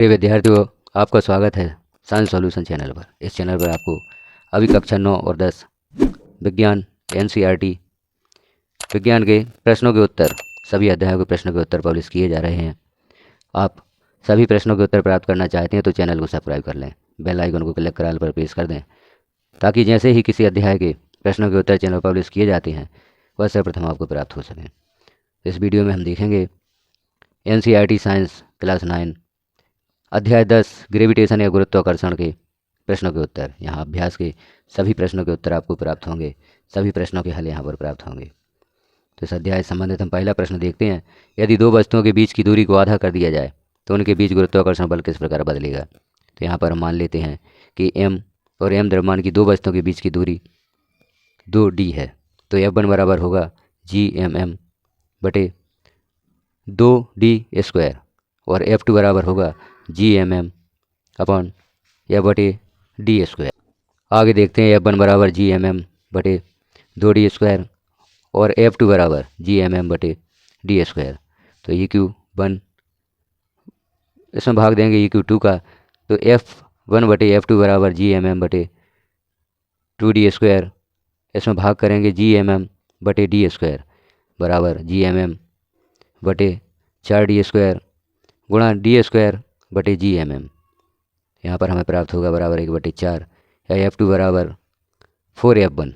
प्रिय विद्यार्थियों, आपका स्वागत है साइंस सॉल्यूशन चैनल पर। इस चैनल पर आपको अभी कक्षा 9 और 10 विज्ञान एनसीईआरटी विज्ञान के प्रश्नों के उत्तर, सभी अध्यायों के प्रश्नों के उत्तर पब्लिश किए जा रहे हैं। आप सभी प्रश्नों के उत्तर प्राप्त करना चाहते हैं तो चैनल को सब्सक्राइब कर लें, बेल आइकन को क्लिक कर ऑल पर प्रेस कर दें, ताकि जैसे ही किसी अध्याय के प्रश्नों के उत्तर चैनल पर पब्लिश किए जाते हैं वह सर्वप्रथम आपको प्राप्त हो सकें। इस वीडियो में हम देखेंगे एनसीईआरटी साइंस क्लास 9 अध्याय 10 ग्रेविटेशन या गुरुत्वाकर्षण के प्रश्नों के उत्तर। यहाँ अभ्यास के सभी प्रश्नों के उत्तर आपको प्राप्त होंगे, सभी प्रश्नों के हल यहाँ पर प्राप्त होंगे। तो इस अध्याय से संबंधित हम पहला प्रश्न देखते हैं। यदि दो वस्तुओं के बीच की दूरी को आधा कर दिया जाए तो उनके बीच गुरुत्वाकर्षण बल किस प्रकार बदलेगा। तो यहाँ पर हम मान लेते हैं कि m और m द्रव्यमान की दो वस्तुओं के बीच की दूरी 2d है। तो F1 बराबर होगा Gmm बटे 2d² और F2 बराबर होगा Gmm अपॉन F/d²। आगे देखते हैं F1 बराबर Gmm बटे 2d² और F2 बराबर Gmm बटे d²। तो EQ1 इसमें भाग देंगे EQ2 का, तो F1 बटे F2 बराबर Gmm बटे 2d²। इसमें भाग करेंगे Gmm बटे d² बराबर Gmm बटे 4d² गुणा d² बटे Gmm। यहाँ पर हमें प्राप्त होगा बराबर 1/4 या F2 बराबर 4F1।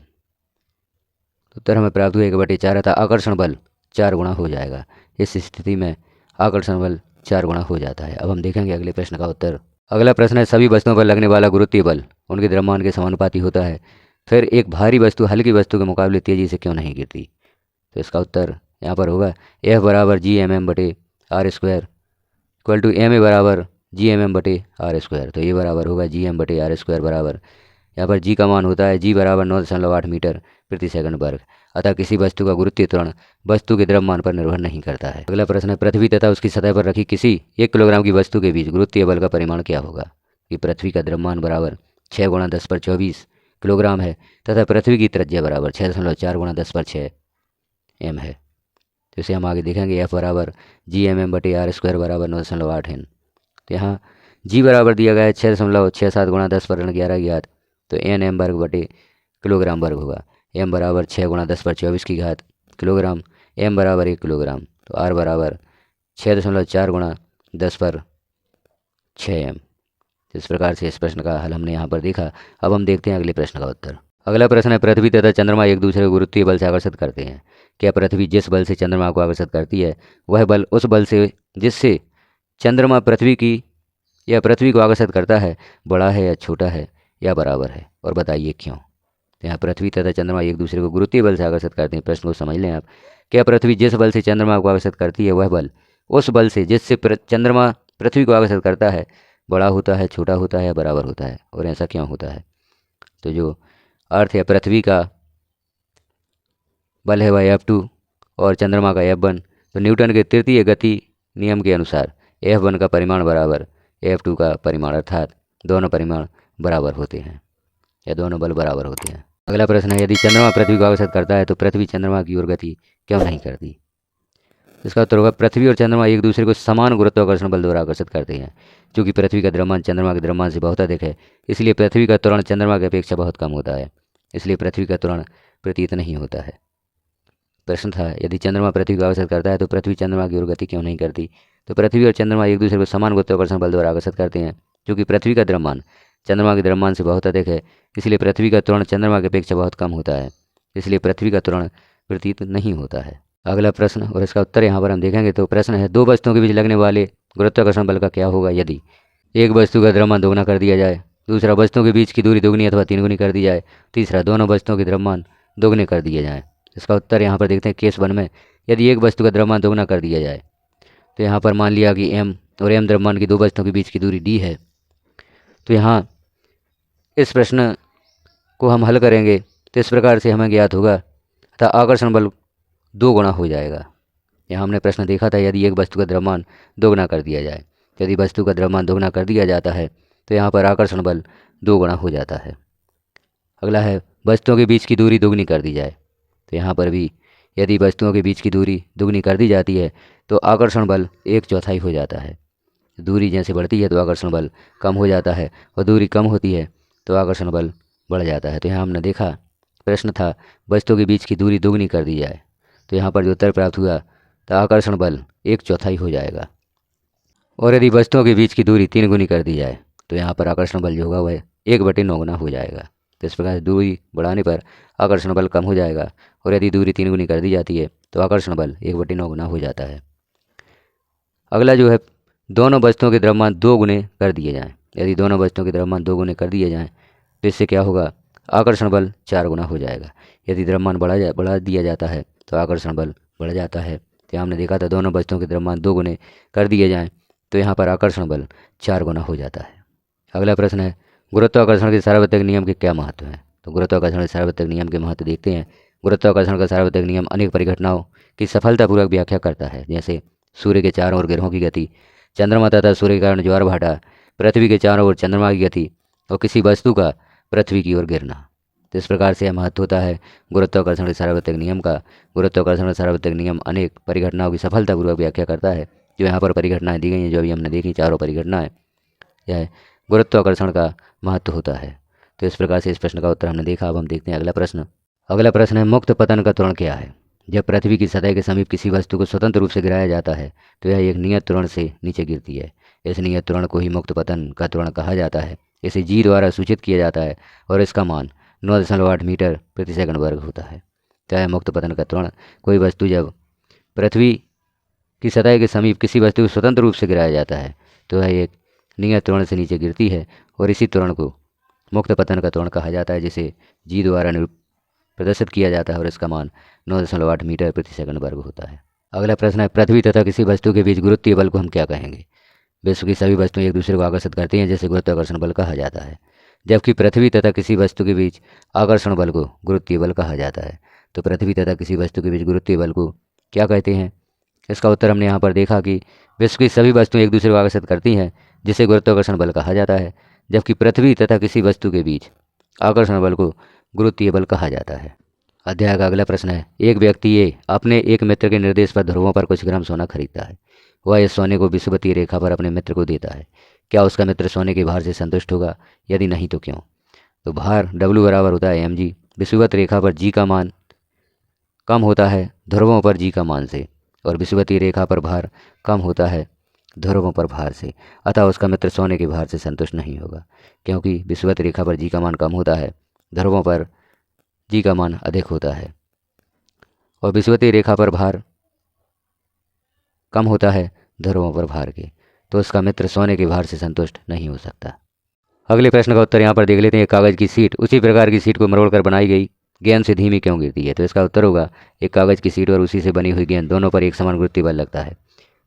उत्तर हमें प्राप्त हुआ 1/4 था। आकर्षण बल 4 गुना हो जाएगा। इस स्थिति में आकर्षण बल 4 गुना हो जाता है। अब हम देखेंगे अगले प्रश्न का उत्तर। अगला प्रश्न है, सभी वस्तुओं पर लगने वाला गुरुत्वीय बल उनके द्रव्यमान के समानुपाती होता है, फिर एक भारी वस्तु हल्की वस्तु के मुकाबले तेजी से क्यों नहीं गिरती। तो इसका उत्तर यहाँ पर होगा F बराबर Gmm बटे r² इक्वल टू ma बराबर Gmm बटे r²। तो ये बराबर होगा Gm बटे r² बराबर, यहाँ पर G का मान होता है G बराबर 9.8 मीटर प्रति सेकंड वर्ग। अतः किसी वस्तु का गुरुत्वीय त्वरण वस्तु के द्रव्यमान पर निर्भर नहीं करता है। अगला प्रश्न है, पृथ्वी तथा उसकी सतह पर रखी किसी 1 किलोग्राम की वस्तु के बीच गुरुत्वीय बल का परिमाण क्या होगा। कि पृथ्वी का द्रव्यमान बराबर 6 × 10⁻24 किलोग्राम है तथा पृथ्वी की त्रिज्या बराबर 6.4 × 10⁻6 m है। तो इसे हम आगे देखेंगे। F बराबर Gmm बटे r² बराबर 9.8 है। तो यहाँ G बराबर दिया गया है 6.67 × 10⁻11 ज्ञात, तो Nm वर्ग बटे किलोग्राम वर्ग होगा। m बराबर 6 × 10⁻24 की घात किलोग्राम, m बराबर 1 किलोग्राम, तो r बराबर 6.4 × 10⁻6 m। इस प्रकार से इस प्रश्न का हल हमने यहाँ पर देखा। अब हम देखते हैं अगले प्रश्न का उत्तर। अगला प्रश्न है, पृथ्वी तथा चंद्रमा एक दूसरे को गुरुत्वीय बल से आकर्षित करते हैं। क्या पृथ्वी जिस बल से चंद्रमा को आकर्षित करती है वह बल उस बल से जिससे चंद्रमा पृथ्वी की या पृथ्वी को आकर्षित करता है बड़ा है या छोटा है या बराबर है, और बताइए क्यों। तो यहाँ पृथ्वी तथा चंद्रमा एक दूसरे को गुरुत्वीय बल से आकर्षित करते हैं। प्रश्न को समझ लें आप। क्या पृथ्वी जिस बल से चंद्रमा को आकर्षित करती है वह बल उस बल से जिससे चंद्रमा पृथ्वी को आकर्षित करता है बड़ा होता है, छोटा होता है या बराबर होता है, और ऐसा क्यों होता है। तो जो अर्थ है, पृथ्वी का बल है वह F2 और चंद्रमा का F1। तो न्यूटन के तृतीय गति नियम के अनुसार F1 का परिमाण बराबर F2 का परिमाण, अर्थात दोनों परिमाण बराबर होते हैं या दोनों बल बराबर होते हैं। अगला प्रश्न है, यदि चंद्रमा पृथ्वी को आकर्षित करता है तो पृथ्वी चंद्रमा की ओर गति क्यों नहीं करती। इसका उत्तर होगा, पृथ्वी और चंद्रमा एक दूसरे को समान गुरुत्वाकर्षण बल द्वारा आकर्षित करते हैं। क्योंकि पृथ्वी का द्रव्यमान चंद्रमा के द्रव्यमान से बहुत अधिक है, इसलिए पृथ्वी का त्वरण चंद्रमा की अपेक्षा बहुत कम होता है, इसलिए पृथ्वी का त्वरण प्रतीत नहीं होता है। प्रश्न था, यदि चंद्रमा पृथ्वी को आकर्षित करता है तो पृथ्वी चंद्रमा की ओर गति क्यों नहीं करती। तो पृथ्वी और चंद्रमा एक दूसरे को समान गुरुत्वाकर्षण बल द्वारा आकर्षित करते हैं। क्योंकि पृथ्वी का द्रव्यमान चंद्रमा के द्रव्यमान से बहुत अधिक है, इसलिए पृथ्वी का त्वरण चंद्रमा की अपेक्षा बहुत कम होता है, इसलिए पृथ्वी का त्वरण प्रतीत नहीं होता है। अगला प्रश्न और इसका उत्तर यहाँ पर हम देखेंगे। तो प्रश्न है, दो वस्तुओं के बीच लगने वाले गुरुत्वाकर्षण बल का क्या होगा यदि एक वस्तु का द्रव्यमान दोगुना कर दिया जाए, दूसरा वस्तुओं के बीच की दूरी दोगुनी अथवा 3 गुनी कर दी जाए, तीसरा दोनों वस्तुओं के द्रव्यमान दोगुने कर दिए जाएँ। इसका उत्तर यहाँ पर देखते हैं। केस 1 में यदि एक वस्तु का द्रव्यमान दोगुना कर दिया जाए, तो यहाँ पर मान लिया कि m और m द्रव्यमान की दो वस्तुओं के बीच की दूरी d है। तो यहाँ इस प्रश्न को हम हल करेंगे तो इस प्रकार से हमें ज्ञात होगा तथा आकर्षण बल 2 गुना हो जाएगा। यहाँ हमने प्रश्न देखा था, यदि एक वस्तु का द्रव्यमान दोगुना कर दिया जाए, यदि वस्तु का द्रव्यमान दोगुना कर दिया जाता है तो यहाँ पर आकर्षण बल 2 गुना हो जाता है। अगला है, वस्तुओं के बीच की दूरी दोगुनी कर दी जाए, तो यहाँ पर भी यदि वस्तुओं के बीच की दूरी दोगुनी कर दी जाती है तो आकर्षण बल 1/4 हो जाता है। दूरी जैसे बढ़ती है तो आकर्षण बल कम हो जाता है, और दूरी कम होती है तो आकर्षण बल बढ़ जाता है। तो यहाँ हमने देखा प्रश्न था वस्तुओं के बीच की दूरी दोगुनी कर दी जाए, तो यहाँ पर जो उत्तर प्राप्त हुआ तो आकर्षण बल 1/4 हो जाएगा। और यदि वस्तुओं के बीच की दूरी 3 गुनी कर दी जाए तो यहाँ पर आकर्षण बल जो होगा वह 1/9 गुना हो जाएगा। तो इस प्रकार से दूरी बढ़ाने पर आकर्षण बल कम हो जाएगा, और यदि दूरी 3 गुनी कर दी जाती है तो आकर्षण बल 1/9 गुना हो जाता है। अगला जो है, दोनों वस्तुओं के द्रव्यमान 2 गुने कर दिए जाएं। यदि दोनों वस्तुओं के द्रव्यमान 2 गुने कर दिए जाएं तो इससे क्या होगा, आकर्षण बल 4 गुना हो जाएगा। यदि द्रव्यमान बढ़ा दिया जाता है तो आकर्षण बल बढ़ जाता है। तो हमने देखा था दोनों वस्तुओं के द्रव्यमान 2 गुने कर दिए जाएं तो यहाँ पर आकर्षण बल 4 गुना हो जाता है। अगला प्रश्न है, गुरुत्वाकर्षण के सार्वत्रिक नियम के क्या महत्व हैं। तो गुरुत्वाकर्षण के सार्वत्रिक नियम के महत्व देखते हैं। गुरुत्वाकर्षण का सार्वत्रिक नियम अनेक परिघटनाओं की सफलतापूर्वक व्याख्या करता है, जैसे सूर्य के चारों ओर ग्रहों की गति, चंद्रमा तथा सूर्य के कारण ज्वार भाटा, पृथ्वी के चारों ओर चंद्रमा की गति, और किसी वस्तु का पृथ्वी की ओर गिरना। तो इस प्रकार से यह महत्व होता है गुरुत्वाकर्षण के सार्वत्रिक नियम का। गुरुत्वाकर्षण का सार्वत्रिक नियम अनेक परिघटनाओं की सफलतापूर्वक व्याख्या करता है। जो यहाँ पर परिघटनाएं दी गई हैं, जो अभी हमने देखी चारों परिघटनाएं, यह गुरुत्वाकर्षण का महत्व होता है। तो इस प्रकार से इस प्रश्न का उत्तर हमने देखा। अब हम देखते हैं अगला प्रश्न। अगला प्रश्न है, मुक्त पतन का त्वरण क्या है। जब पृथ्वी की सतह के समीप किसी वस्तु को स्वतंत्र रूप से गिराया जाता है तो यह एक नियत त्वरण से नीचे गिरती है। इस नियत त्वरण को ही मुक्त पतन का त्वरण कहा जाता है। इसे जी द्वारा सूचित किया जाता है और इसका मान 9.8 मीटर प्रति सेकंड वर्ग होता है। तो यह मुक्त पतन का त्वरण, कोई वस्तु जब पृथ्वी की सतह के समीप किसी वस्तु को स्वतंत्र रूप से गिराया जाता है तो वह एक नियत त्वरण से नीचे गिरती है, और इसी त्वरण को मुक्त पतन का त्वरण कहा जाता है, जिसे जी द्वारा प्रदर्शित किया जाता है और इसका मान 9.8 मीटर प्रति सेकंड वर्ग होता है। अगला प्रश्न है, पृथ्वी तथा किसी वस्तु के बीच गुरुत्वीय बल को हम क्या कहेंगे। विश्व की सभी वस्तुएं एक दूसरे को आकर्षित करती हैं, जैसे गुरुत्वाकर्षण बल कहा जाता है, जबकि पृथ्वी तथा किसी वस्तु के बीच आकर्षण बल को गुरुत्वीय बल कहा जाता है। तो पृथ्वी तथा किसी वस्तु के बीच गुरुत्वीय बल को क्या कहते हैं। इसका उत्तर हमने यहाँ पर देखा कि विश्व की सभी वस्तुएं एक दूसरे को आकर्षित करती हैं, जिसे गुरुत्वाकर्षण बल कहा जाता है, जबकि पृथ्वी तथा किसी वस्तु के बीच आकर्षण बल को गुरुत्वीय बल कहा जाता है। अध्याय का अगला प्रश्न है, एक व्यक्ति ये अपने एक मित्र के निर्देश पर ध्रुवों पर कुछ ग्राम सोना खरीदता है। वह इस सोने को विषुवतीय रेखा पर अपने मित्र को देता है। क्या उसका मित्र सोने के भार से संतुष्ट होगा, यदि नहीं तो क्यों। तो भार W बराबर होता है mg। विषुवत रेखा पर g का मान कम होता है ध्रुवों पर g का मान से, और विषुवतीय रेखा पर भार कम होता है ध्रुवों पर भार से। अतः उसका मित्र सोने के भार से संतुष्ट नहीं होगा, क्योंकि विषुवत रेखा पर g का मान कम होता है, ध्रुवों पर g का मान अधिक होता है, और विषुवतीय रेखा पर भार कम होता है ध्रुवों पर भार के, तो उसका मित्र सोने के भार से संतुष्ट नहीं हो सकता। अगले प्रश्न का उत्तर यहाँ पर देख लेते हैं। कागज़ की सीट उसी प्रकार की सीट को मरोड़कर बनाई गई गेंद से धीमी क्यों गिरती है। तो इसका उत्तर होगा, एक कागज़ की सीट और उसी से बनी हुई गेंद दोनों पर एक समान गुरुत्वीय बल लगता है,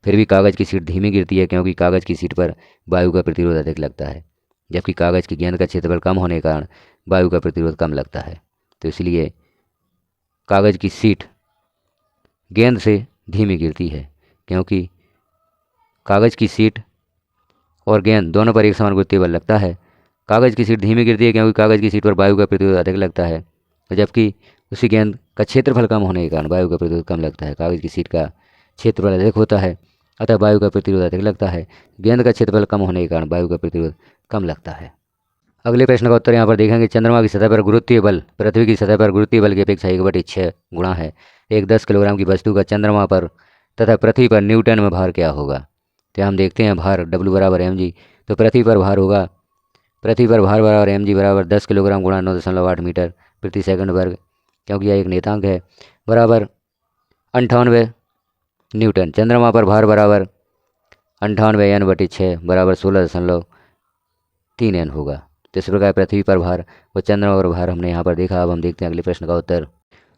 फिर भी कागज़ की सीट धीमी गिरती है, क्योंकि कागज़ की सीट पर वायु का प्रतिरोध अधिक लगता है, जबकि कागज़ की गेंद का क्षेत्रफल कम होने के कारण वायु का प्रतिरोध कम लगता है। तो इसलिए कागज़ की सीट गेंद से धीमी गिरती है, क्योंकि कागज़ की सीट और गेंद दोनों पर एक समान गुरुत्वीय बल लगता है। कागज़ की सीट धीमी गिरती है क्योंकि कागज़ की सीट पर वायु का प्रतिरोध अधिक लगता है, जबकि उसी गेंद का क्षेत्रफल कम होने के कारण वायु का प्रतिरोध कम लगता है। कागज़ की सीट का क्षेत्रफल अधिक होता है, अतः वायु का प्रतिरोध अधिक लगता है। गेंद का क्षेत्रफल कम होने के कारण वायु का प्रतिरोध कम लगता है। अगले प्रश्न का उत्तर यहाँ पर देखेंगे। चंद्रमा की सतह पर गुरुत्वीय बल पृथ्वी की सतह पर गुरुत्वीय बल की अपेक्षा 1/6 गुणा है। एक 10 किलोग्राम की वस्तु का चंद्रमा पर तथा पृथ्वी पर न्यूटन में भार क्या होगा। तो हम देखते हैं, भार W बराबर mg। तो पृथ्वी पर भार होगा, पृथ्वी पर भार बराबर mg बराबर 10 किलोग्राम गुणा 9.8 मीटर प्रति सेकंड वर्ग, क्योंकि यह एक नेतांक है, बराबर 98 न्यूटन। चंद्रमा पर भार बराबर 98 n/6 बराबर 16.3 n होगा। तो इस प्रकार पृथ्वी पर भार और चंद्रमा पर भार हमने यहाँ पर देखा। अब हम देखते हैं अगले प्रश्न का उत्तर।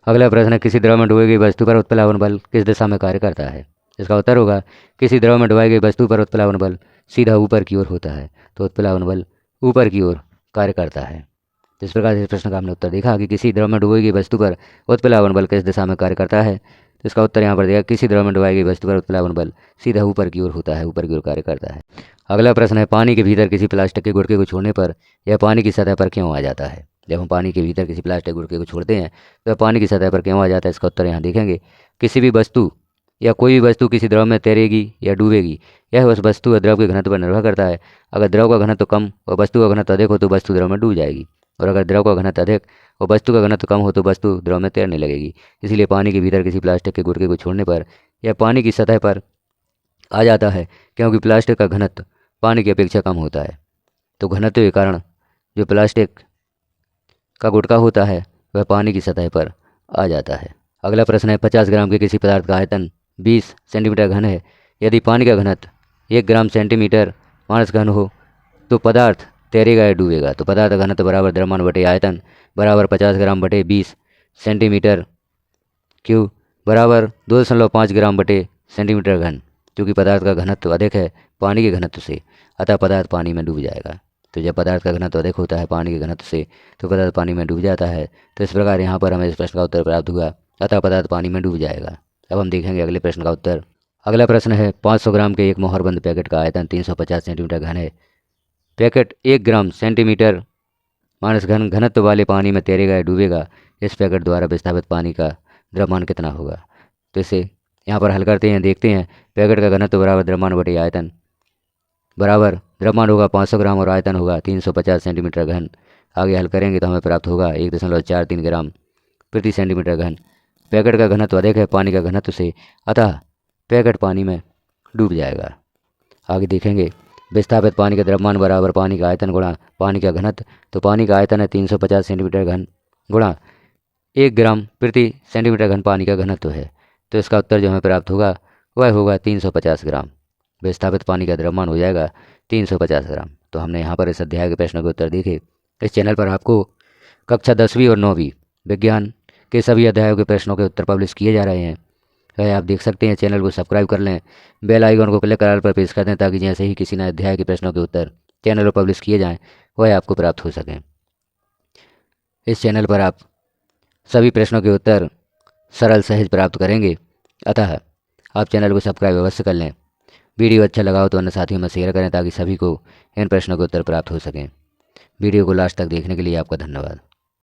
अगला प्रश्न है, किसी द्रव में डुबी गई वस्तु पर उत्प्लावन बल किस दिशा में कार्य करता है। इसका उत्तर होगा, किसी द्रव में डुबाई गई वस्तु पर उत्प्लावन बल सीधा ऊपर की ओर होता है। तो उत्प्लावन बल ऊपर की ओर कार्य करता है। तो इस प्रकार से इस प्रश्न का हमने उत्तर देखा कि किसी द्रव में डुबाई गई वस्तु पर उत्प्लावन बल किस दिशा में कार्य करता है। तो इसका उत्तर यहाँ पर देखा, किसी द्रव में डुबाई गई वस्तु पर उत्प्लावन बल सीधा ऊपर की ओर होता है, ऊपर की ओर कार्य करता है। अगला प्रश्न है, पानी के भीतर किसी प्लास्टिक के गुटके को छोड़ने पर यह पानी की सतह पर क्यों आ जाता है। जब हम पानी के भीतर किसी प्लास्टिक गुटके को छोड़ते हैं तो पानी की सतह पर क्यों आ जाता है। इसका उत्तर यहाँ देखेंगे, किसी भी वस्तु या कोई भी वस्तु किसी द्रव में तैरेगी या डूबेगी, यह उस वस्तु या द्रव के घनत्व पर निर्भर करता है। अगर द्रव का घनत्व कम और वस्तु का घनत्व अधिक हो तो वस्तु द्रव में डूब जाएगी, और अगर द्रव का घनत्व अधिक और वस्तु का घनत्व कम हो तो वस्तु द्रव में तैरने लगेगी। इसलिए पानी के भीतर किसी प्लास्टिक के गुटके को छोड़ने पर यह पानी की सतह पर आ जाता है, क्योंकि प्लास्टिक का घनत्व पानी की अपेक्षा कम होता है। तो घनत्व के कारण जो प्लास्टिक का गुटका होता है वह पानी की सतह पर आ जाता है। अगला प्रश्न है, 50 ग्राम के किसी पदार्थ का आयतन 20 सेंटीमीटर घन है। यदि पानी का घनत्व 1 ग्राम सेंटीमीटर मानस घन हो तो पदार्थ तैरेगा या डूबेगा। तो पदार्थ का घनत्व बराबर द्रव्यमान बटे आयतन बराबर 50 ग्राम बटे 20 सेंटीमीटर क्यूब बराबर 2.5 ग्राम बटे सेंटीमीटर घन। क्योंकि पदार्थ का घनत्व अधिक है पानी के घनत्व से, अतः पदार्थ पानी में डूब जाएगा। तो जब पदार्थ का घनत्व अधिक होता है पानी के घनत्व से तो पदार्थ पानी में डूब जाता है। तो इस प्रकार यहाँ पर हमें इस प्रश्न का उत्तर प्राप्त हुआ, अतः पदार्थ पानी में डूब जाएगा। अब हम देखेंगे अगले प्रश्न का उत्तर। अगला प्रश्न है, 500 ग्राम के एक मोहरबंद पैकेट का आयतन 350 सेंटीमीटर घन है। पैकेट 1 ग्राम सेंटीमीटर मानस घन घनत्व वाले पानी में तैरेगा या डूबेगा। इस पैकेट द्वारा विस्थापित पानी का द्रव्यमान कितना होगा। तो इसे यहाँ पर हल करते हैं, देखते हैं। पैकेट का घनत्व बराबर द्रव्यमान बटे आयतन बराबर द्रव्यमान होगा 500 ग्राम और आयतन होगा 350 सेंटीमीटर घन। आगे हल करेंगे तो हमें प्राप्त होगा 1.43 ग्राम प्रति सेंटीमीटर घन। पैकेट का घनत्व अधिक है पानी का घनत्व से, अतः पैकेट पानी में डूब जाएगा। आगे देखेंगे, विस्थापित पानी का द्रव्यमान बराबर पानी का आयतन गुणा पानी का घनत्व। तो पानी का आयतन है 350 सेंटीमीटर घन गुणा 1 ग्राम प्रति सेंटीमीटर घन पानी का घनत्व है। तो इसका उत्तर जो हमें प्राप्त होगा वह होगा 350 ग्राम। विस्थापित पानी का द्रव्यमान हो जाएगा 350 ग्राम। तो हमने यहाँ पर इस अध्याय के प्रश्नों के उत्तर देखे। इस चैनल पर आपको कक्षा 10वीं और 9वीं विज्ञान के सभी अध्यायों के प्रश्नों के उत्तर पब्लिश किए जा रहे हैं, वह आप देख सकते हैं। चैनल को सब्सक्राइब कर लें, बेल आइकन को क्लिक कर पर प्रेस कर दें, ताकि जैसे ही किसी नए अध्याय के प्रश्नों के उत्तर चैनल पर पब्लिश किए जाएँ वह आपको प्राप्त हो सकें। इस चैनल पर आप सभी प्रश्नों के उत्तर सरल सहज प्राप्त करेंगे, अतः आप चैनल को सब्सक्राइब अवश्य कर लें। वीडियो अच्छा लगा हो तो अन्य साथियों में शेयर करें, ताकि सभी को इन प्रश्नों के उत्तर प्राप्त हो सकें। वीडियो को लास्ट तक देखने के लिए आपका धन्यवाद।